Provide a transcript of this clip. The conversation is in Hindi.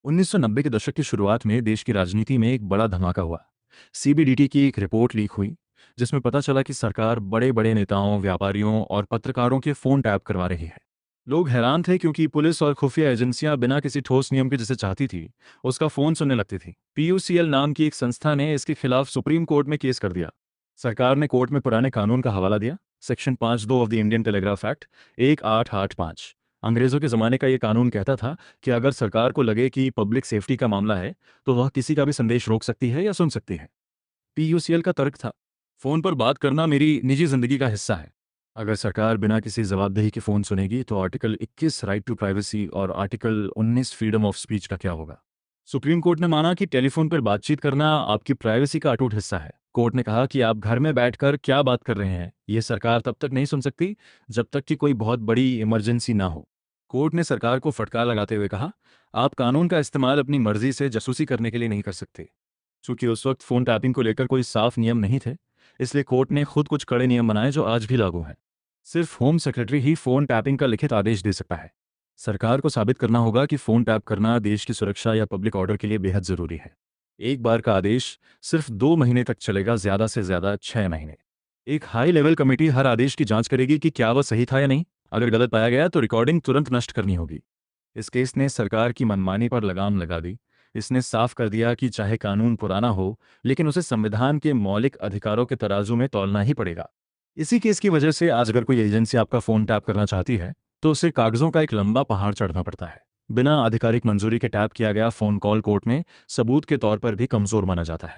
1990 के दशक की शुरुआत में देश की राजनीति में एक बड़ा धमाका हुआ। सीबीडीटी की एक रिपोर्ट लीक हुई, जिसमें पता चला कि सरकार बड़े बड़े नेताओं, व्यापारियों और पत्रकारों के फ़ोन टैप करवा रही है। लोग हैरान थे क्योंकि पुलिस और खुफिया एजेंसियां बिना किसी ठोस नियम के जिसे चाहती थी उसका फ़ोन सुनने लगती थी। पीयूसीएल नाम की एक संस्था ने इसके खिलाफ सुप्रीम कोर्ट में केस कर दिया। सरकार ने कोर्ट में पुराने कानून का हवाला दिया। Section 5(2) of the Indian telegraph act 1885, अंग्रेजों के ज़माने का ये कानून कहता था कि अगर सरकार को लगे कि पब्लिक सेफ्टी का मामला है तो वह किसी का भी संदेश रोक सकती है या सुन सकती है। पीयूसीएल का तर्क था, फ़ोन पर बात करना मेरी निजी ज़िंदगी का हिस्सा है। अगर सरकार बिना किसी जवाबदेही के फ़ोन सुनेगी तो आर्टिकल 21 राइट टू प्राइवेसी और आर्टिकल 19 फ्रीडम ऑफ स्पीच का क्या होगा। सुप्रीम कोर्ट ने माना कि टेलीफोन पर बातचीत करना आपकी प्राइवेसी का अटूट हिस्सा है। कोर्ट ने कहा कि आप घर में बैठकर क्या बात कर रहे हैं ये सरकार तब तक नहीं सुन सकती जब तक कि कोई बहुत बड़ी इमरजेंसी ना हो। कोर्ट ने सरकार को फटकार लगाते हुए कहा, आप कानून का इस्तेमाल अपनी मर्जी से जासूसी करने के लिए नहीं कर सकते। चूंकि उस वक्त फ़ोन टैपिंग को लेकर कोई साफ नियम नहीं थे, इसलिए कोर्ट ने खुद कुछ कड़े नियम बनाए जो आज भी लागू हैं। सिर्फ होम सेक्रेटरी ही फ़ोन टैपिंग का लिखित आदेश दे सकता है। सरकार को साबित करना होगा कि फ़ोन टैप करना देश की सुरक्षा या पब्लिक ऑर्डर के लिए बेहद ज़रूरी है। एक बार का आदेश सिर्फ 2 महीने तक चलेगा, ज़्यादा से ज़्यादा 6 महीने। एक हाई लेवल कमेटी हर आदेश की जांच करेगी कि क्या वह सही था या नहीं। अगर गलत पाया गया तो रिकॉर्डिंग तुरंत नष्ट करनी होगी। इस केस ने सरकार की मनमानी पर लगाम लगा दी। इसने साफ कर दिया कि चाहे कानून पुराना हो, लेकिन उसे संविधान के मौलिक अधिकारों के तराजू में तौलना ही पड़ेगा। इसी केस की वजह से आज अगर कोई एजेंसी आपका फ़ोन टैप करना चाहती है तो उसे कागज़ों का एक लंबा पहाड़ चढ़ना पड़ता है। बिना आधिकारिक मंजूरी के टैप किया गया फ़ोन कॉल कोर्ट में सबूत के तौर पर भी कमज़ोर माना जाता है।